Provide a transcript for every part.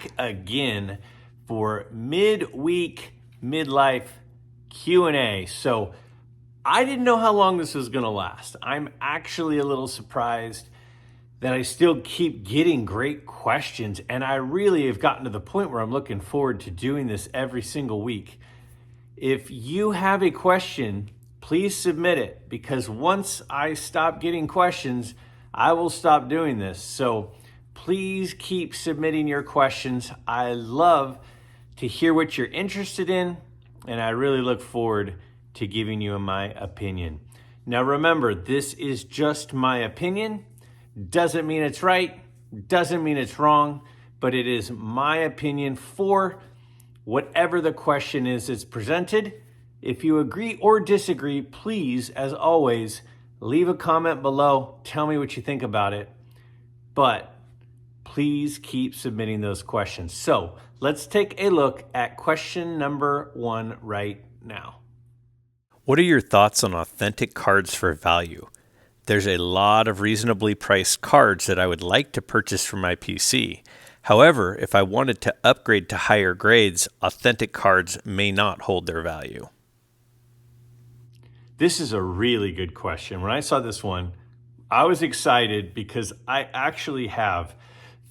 back again for midweek midlife Q&A. So I didn't know how long this was going to last. I'm actually a little surprised that I still keep getting great questions, and I really have gotten to the point where I'm looking forward to doing this every single week. If you have a question, please submit it, because once I stop getting questions, I will stop doing this. So please keep submitting your questions. I love to hear what you're interested in, and I really look forward to giving you my opinion. Now remember, this is just my opinion. Doesn't mean it's right, doesn't mean it's wrong, but it is my opinion for whatever the question is that's presented. If you agree or disagree, please, as always, leave a comment below. Tell me what you think about it. But please keep submitting those questions. So let's take a look at question number 1 right now. What are your thoughts on authentic cards for value? There's a lot of reasonably priced cards that I would like to purchase for my PC. However, if I wanted to upgrade to higher grades, authentic cards may not hold their value. This is a really good question. When I saw this one, I was excited because I actually have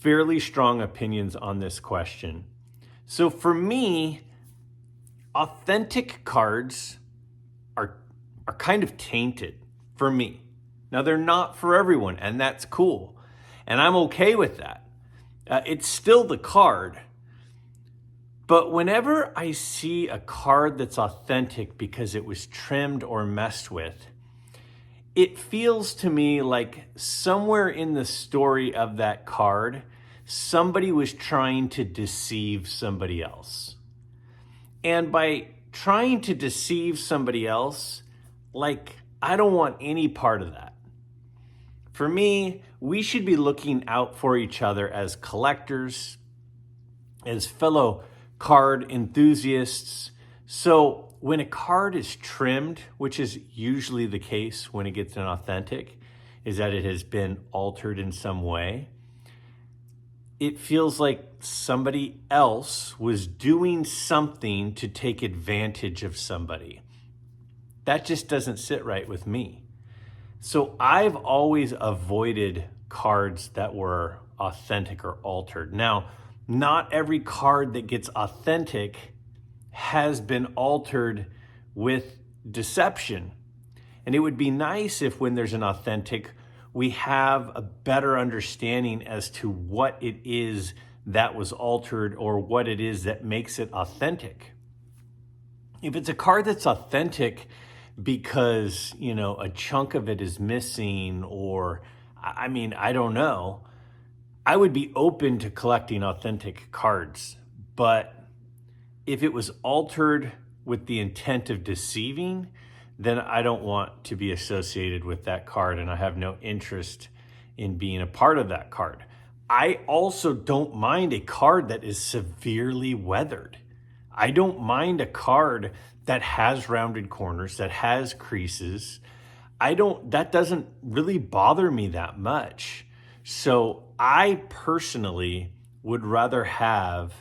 fairly strong opinions on this question. So for me, authentic cards are kind of tainted for me. Now, they're not for everyone, and that's cool. And I'm okay with that. It's still the card. But whenever I see a card that's authentic because it was trimmed or messed with, it feels to me like somewhere in the story of that card, somebody was trying to deceive somebody else. And by trying to deceive somebody else, I don't want any part of that. For me, we should be looking out for each other as collectors, as fellow card enthusiasts. So when a card is trimmed, which is usually the case when it gets an authentic, is that it has been altered in some way. It feels like somebody else was doing something to take advantage of somebody. That just doesn't sit right with me. So I've always avoided cards that were authentic or altered. Now, not every card that gets authentic has been altered with deception. And it would be nice if when there's an authentic, we have a better understanding as to what it is that was altered or what it is that makes it authentic. If it's a card that's authentic because, a chunk of it is missing, or, I don't know, I would be open to collecting authentic cards. But if it was altered with the intent of deceiving, then I don't want to be associated with that card, and I have no interest in being a part of that card. I also don't mind a card that is severely weathered. I don't mind a card that has rounded corners, that has creases. That doesn't really bother me that much. So I personally would rather have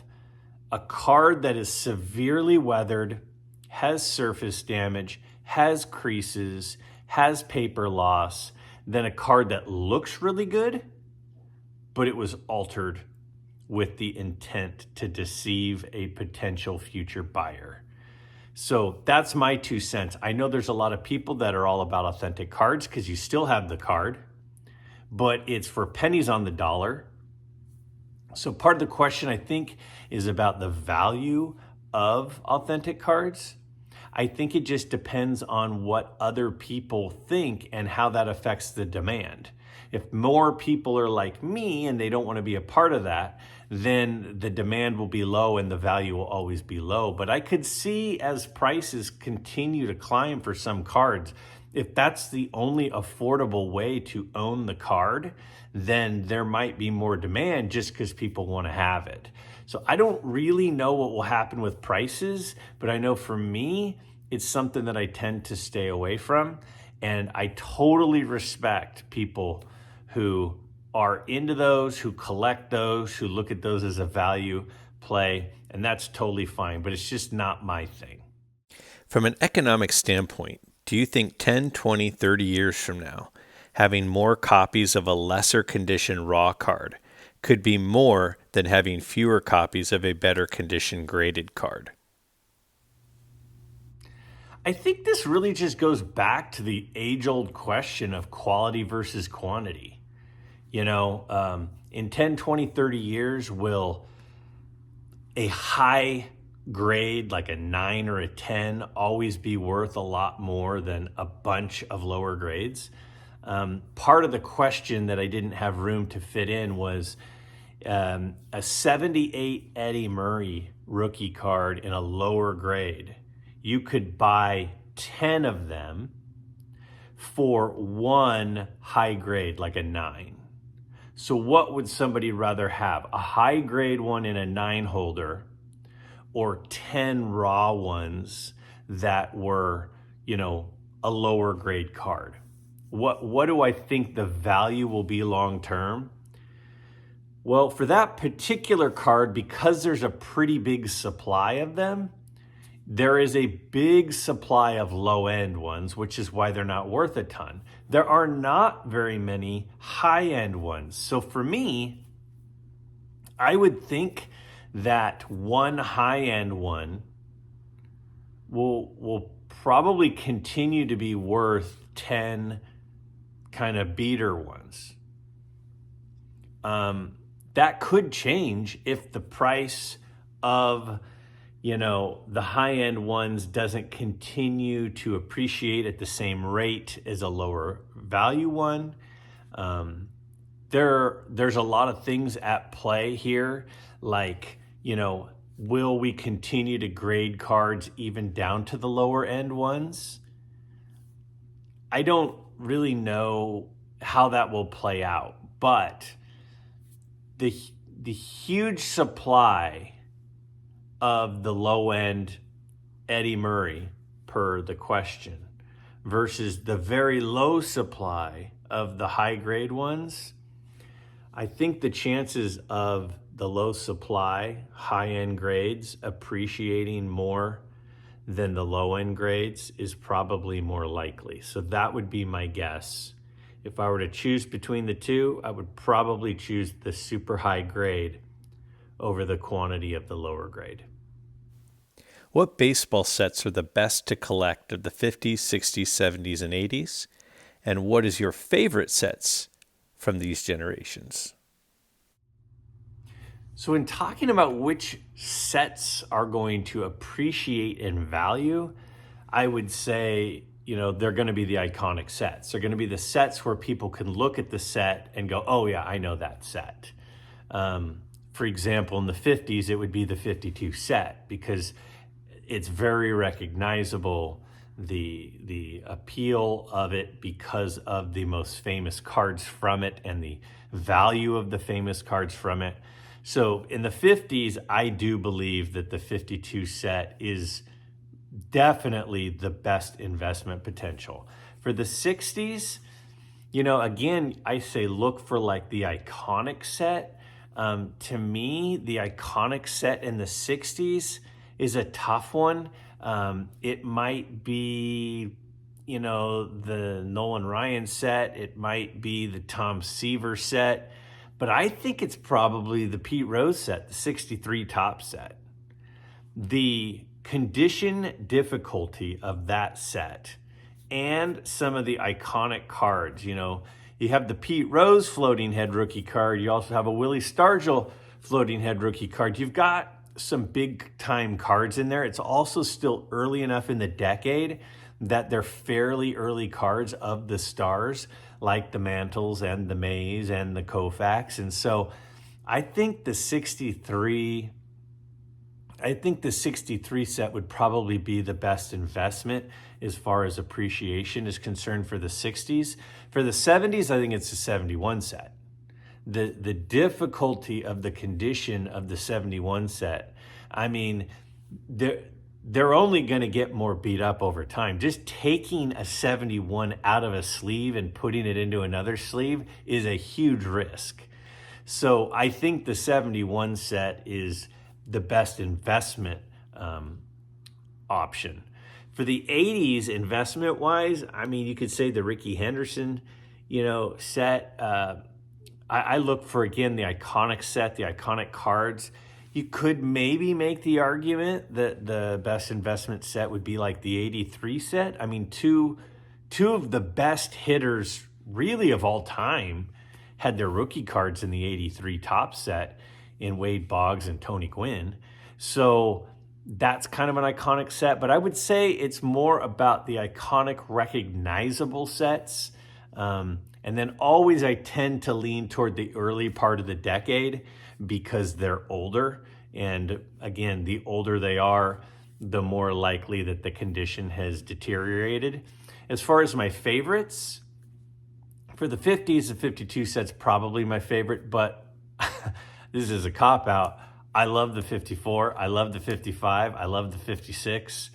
a card that is severely weathered, has surface damage, has creases, has paper loss, than a card that looks really good, but it was altered with the intent to deceive a potential future buyer. So that's my 2 cents. I know there's a lot of people that are all about authentic cards because you still have the card, but it's for pennies on the dollar. So part of the question, I think, is about the value of authentic cards. I think it just depends on what other people think and how that affects the demand. If more people are like me and they don't want to be a part of that, then the demand will be low and the value will always be low. But I could see as prices continue to climb for some cards, if that's the only affordable way to own the card, then there might be more demand just because people want to have it. So I don't really know what will happen with prices, but I know for me, it's something that I tend to stay away from. And I totally respect people who are into those, who collect those, who look at those as a value play, and that's totally fine, but it's just not my thing. From an economic standpoint, do you think 10, 20, 30 years from now, having more copies of a lesser condition raw card could be more than having fewer copies of a better condition graded card? I think this really just goes back to the age-old question of quality versus quantity. In 10, 20, 30 years, will a high grade like a 9 or a 10 always be worth a lot more than a bunch of lower grades? Part of the question that I didn't have room to fit in was a 78 Eddie Murray rookie card in a lower grade. You could buy 10 of them for one high grade, like a 9. So what would somebody rather have? A high grade one in a 9 holder, or 10 raw ones that were, a lower grade card? What do I think the value will be long term? Well, for that particular card, because there's a pretty big supply of them, there is a big supply of low-end ones, which is why they're not worth a ton. There are not very many high-end ones. So for me, I would think that one high-end one will probably continue to be worth 10 kind of beater ones. That could change if the price of the high-end ones doesn't continue to appreciate at the same rate as a lower value one. There's a lot of things at play here, like, will we continue to grade cards even down to the lower end ones? I don't really know how that will play out, but the huge supply of the low end Eddie Murray, per the question, versus the very low supply of the high grade ones, I think the chances of the low supply high end grades appreciating more than the low end grades is probably more likely. So that would be my guess. If I were to choose between the two, I would probably choose the super high grade over the quantity of the lower grade. What baseball sets are the best to collect of the 50s, 60s, 70s, and 80s? And what is your favorite sets from these generations? So in talking about which sets are going to appreciate in value, I would say, they're going to be the iconic sets. They're going to be the sets where people can look at the set and go, oh yeah, I know that set. For example, in the 50s, it would be the 52 set, because it's very recognizable, the appeal of it, because of the most famous cards from it and the value of the famous cards from it. So in the 50s, I do believe that the 52 set is definitely the best investment potential. For the 60s, again, I say look for like the iconic set. To me, the iconic set in the 60s is a tough one. It might be, the Nolan Ryan set. It might be the Tom Seaver set. But I think it's probably the Pete Rose set, the 63 top set. The condition difficulty of that set and some of the iconic cards, you have the Pete Rose floating head rookie card. You also have a Willie Stargell floating head rookie card. You've got some big time cards in there. It's also still early enough in the decade that they're fairly early cards of the stars, like the Mantles and the Mays and the Koufax. And so I think the 63 set would probably be the best investment as far as appreciation is concerned for the 60s. For the 70s, I think it's the 71 set. The difficulty of the condition of the 71 set, I mean, they're only going to get more beat up over time. Just taking a 71 out of a sleeve and putting it into another sleeve is a huge risk. So I think the 71 set is the best investment option. For the 80s, investment wise, I mean, you could say the Ricky Henderson, set. I look for, again, the iconic set, the iconic cards. You could maybe make the argument that the best investment set would be like the 83 set. I mean, two of the best hitters really of all time had their rookie cards in the 83 top set in Wade Boggs and Tony Gwynn. So that's kind of an iconic set, but I would say it's more about the iconic recognizable sets. And then always I tend to lean toward the early part of the decade because they're older. And again, the older they are, the more likely that the condition has deteriorated. As far as my favorites, for the 50s, the 52 set's probably my favorite, but this is a cop-out. I love the 54, I love the 55, I love the 56.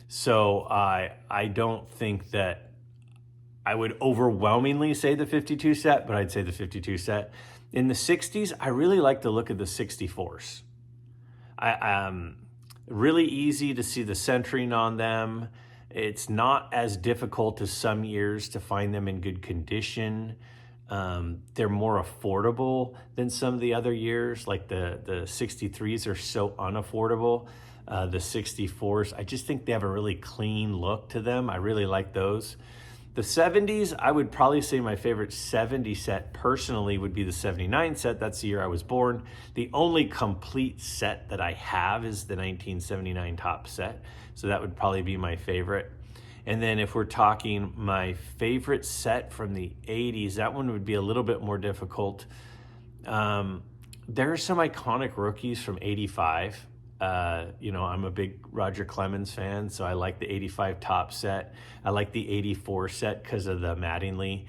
So I don't think that I would overwhelmingly say the 52 set, but I'd say the 52 set. In the 60s, I really like to look at the 64s. Really easy to see the centering on them. It's not as difficult as some years to find them in good condition. They're more affordable than some of the other years. Like the 63s are so unaffordable. The 64s, I just think they have a really clean look to them. I really like those. The 70s, I would probably say my favorite 70 set personally would be the 79 set. That's the year I was born. The only complete set that I have is the 1979 top set. So that would probably be my favorite. And then if we're talking my favorite set from the 80s, that one would be a little bit more difficult. There are some iconic rookies from 85. I'm a big Roger Clemens fan, so I like the 85 top set. I like the 84 set because of the Mattingly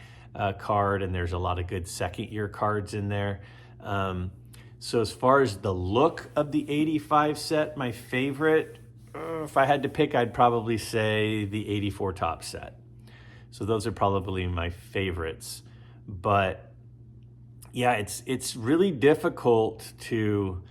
card, and there's a lot of good second-year cards in there. So as far as the look of the 85 set, my favorite, if I had to pick, I'd probably say the 84 top set. So those are probably my favorites. But yeah, it's really difficult to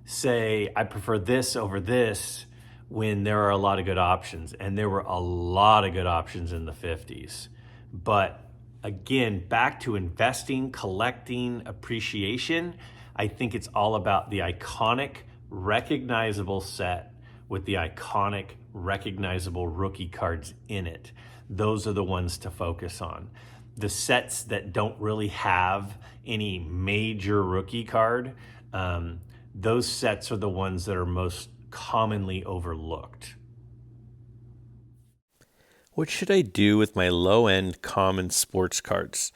say I prefer this over this when there are a lot of good options, and there were a lot of good options in the 50s. But again, back to investing, collecting, appreciation, I think it's all about the iconic, recognizable set with the iconic, recognizable rookie cards in it. Those are the ones to focus on. The sets that don't really have any major rookie card, those sets are the ones that are most commonly overlooked. What should I do with my low-end common sports cards?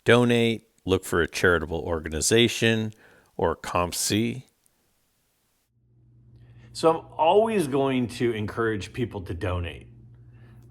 Donate, look for a charitable organization, or Comp C? So I'm always going to encourage people to donate.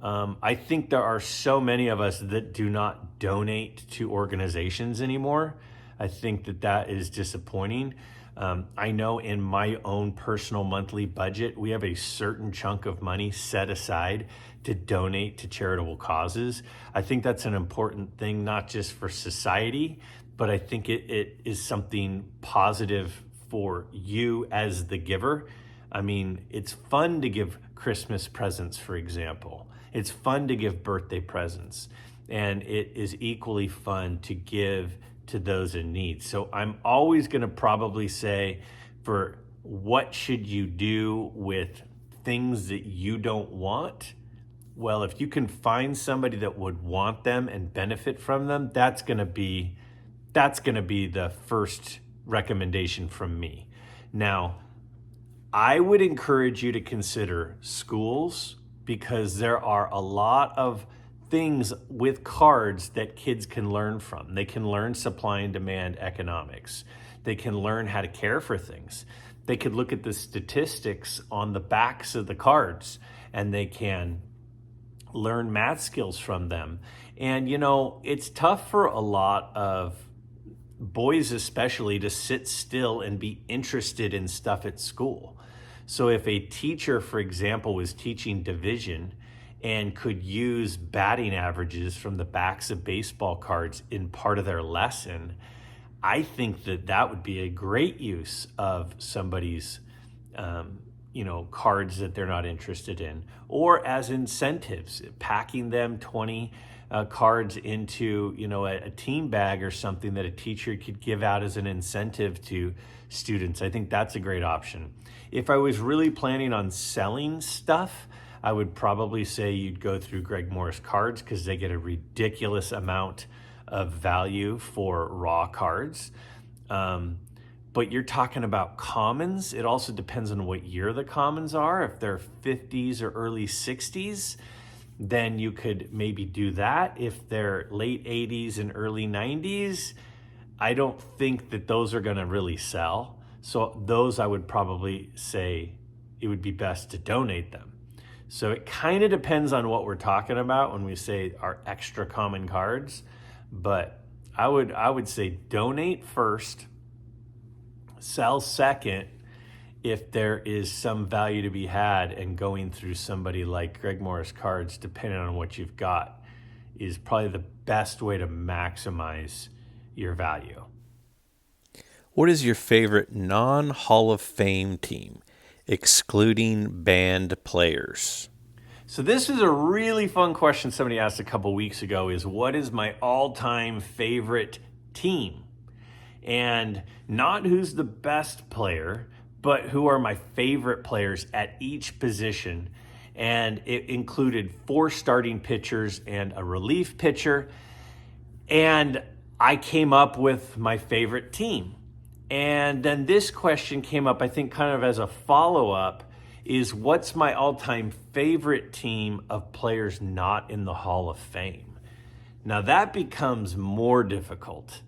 I think there are so many of us that do not donate to organizations anymore. I think that is disappointing. I know in my own personal monthly budget, we have a certain chunk of money set aside to donate to charitable causes. I think that's an important thing, not just for society, but I think it is something positive for you as the giver. I mean, it's fun to give Christmas presents, for example. It's fun to give birthday presents. And it is equally fun to give to those in need. So I'm always going to probably say, for what should you do with things that you don't want? Well, if you can find somebody that would want them and benefit from them, that's going to be the first recommendation from me. Now, I would encourage you to consider schools, because there are a lot of things with cards that kids can learn from. They can learn supply and demand economics. They can learn how to care for things. They could look at the statistics on the backs of the cards, and they can learn math skills from them. And it's tough for a lot of boys especially to sit still and be interested in stuff at school. So if a teacher, for example, was teaching division and could use batting averages from the backs of baseball cards in part of their lesson, I think that would be a great use of somebody's cards that they're not interested in, or as incentives, packing them 20 cards into, a team bag or something that a teacher could give out as an incentive to students. I think that's a great option. If I was really planning on selling stuff, I would probably say you'd go through Greg Morris cards because they get a ridiculous amount of value for raw cards. But you're talking about commons. It also depends on what year the commons are. If they're 50s or early 60s, then you could maybe do that. If they're late 80s and early 90s, I don't think that those are going to really sell. So those I would probably say it would be best to donate them. So it kind of depends on what we're talking about when we say our extra common cards. But I would say donate first, sell second if there is some value to be had, and going through somebody like Greg Morris cards, depending on what you've got, is probably the best way to maximize your value. What is your favorite non-Hall of Fame team, excluding banned players? So this is a really fun question somebody asked a couple weeks ago, is what is my all-time favorite team? And not who's the best player, but who are my favorite players at each position. And it included 4 starting pitchers and a relief pitcher. And I came up with my favorite team. And then this question came up, I think, kind of as a follow-up, is what's my all-time favorite team of players not in the Hall of Fame? Now that becomes more difficult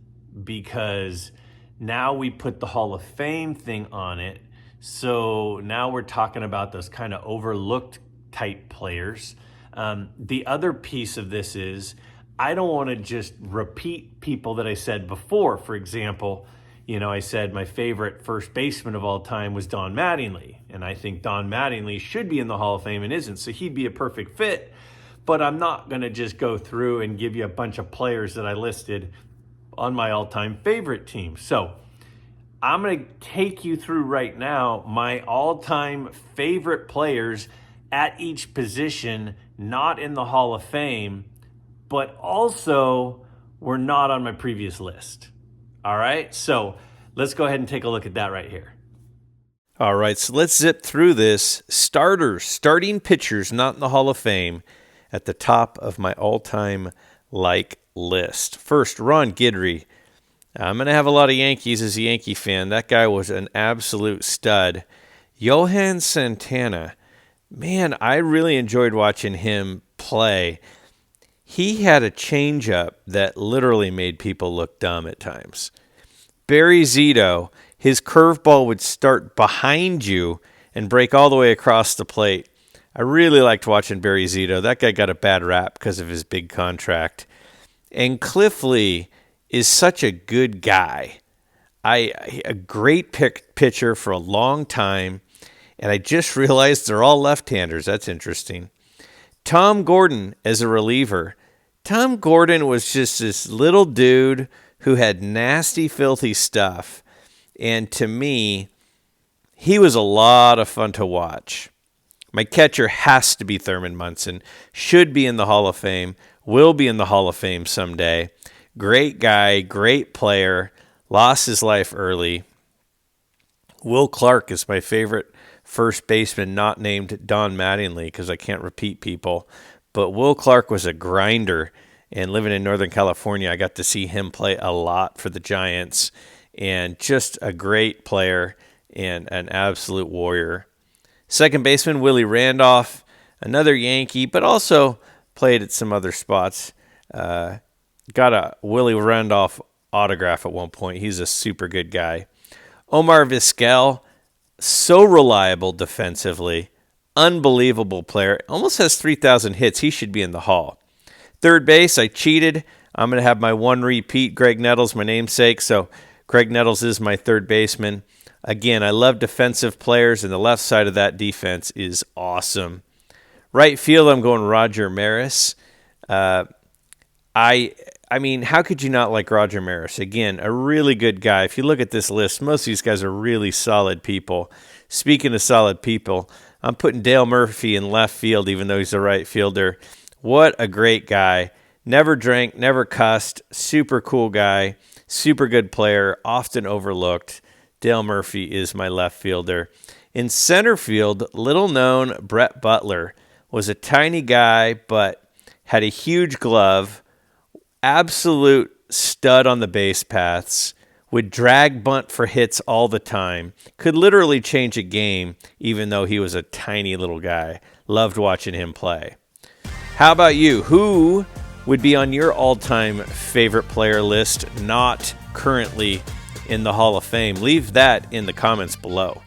because now we put the Hall of Fame thing on it. So now we're talking about those kind of overlooked type players. The other piece of this is I don't want to just repeat people that I said before. For example, I said my favorite first baseman of all time was Don Mattingly. And I think Don Mattingly should be in the Hall of Fame and isn't. So he'd be a perfect fit. But I'm not going to just go through and give you a bunch of players that I listed on my all-time favorite team. So I'm going to take you through right now my all-time favorite players at each position, not in the Hall of Fame, but also were not on my previous list. All right, so let's go ahead and take a look at that right here. All right, so let's zip through this. Starting pitchers not in the Hall of Fame at the top of my all-time list. First, Ron Guidry. I'm going to have a lot of Yankees as a Yankee fan. That guy was an absolute stud. Johan Santana. Man, I really enjoyed watching him play. He had a changeup that literally made people look dumb at times. Barry Zito, his curveball would start behind you and break all the way across the plate. I really liked watching Barry Zito. That guy got a bad rap because of his big contract. And Cliff Lee is such a good guy. A great pitcher for a long time. And I just realized they're all left-handers. That's interesting. Tom Gordon as a reliever. Tom Gordon was just this little dude who had nasty, filthy stuff. And to me, he was a lot of fun to watch. My catcher has to be Thurman Munson. Should be in the Hall of Fame. Will be in the Hall of Fame someday. Great guy, great player. Lost his life early. Will Clark is my favorite first baseman, not named Don Mattingly, because I can't repeat people. But Will Clark was a grinder, and living in Northern California, I got to see him play a lot for the Giants, and just a great player and an absolute warrior. Second baseman, Willie Randolph, another Yankee, but also played at some other spots. Got a Willie Randolph autograph at one point. He's a super good guy. Omar Vizquel, so reliable defensively, unbelievable player. Almost has 3,000 hits. He should be in the Hall. Third base, I cheated. I'm going to have my one repeat. Greg Nettles, my namesake. So Greg Nettles is my third baseman. Again, I love defensive players, and the left side of that defense is awesome. Right field, I'm going Roger Maris. I mean, how could you not like Roger Maris? Again, a really good guy. If you look at this list, most of these guys are really solid people. Speaking of solid people, I'm putting Dale Murphy in left field, even though he's a right fielder. What a great guy. Never drank, never cussed, super cool guy, super good player, often overlooked. Dale Murphy is my left fielder. In center field, little known Brett Butler was a tiny guy, but had a huge glove, absolute stud on the base paths, would drag bunt for hits all the time, could literally change a game even though he was a tiny little guy. Loved watching him play. How about you? Who would be on your all-time favorite player list, not currently in the Hall of Fame? Leave that in the comments below.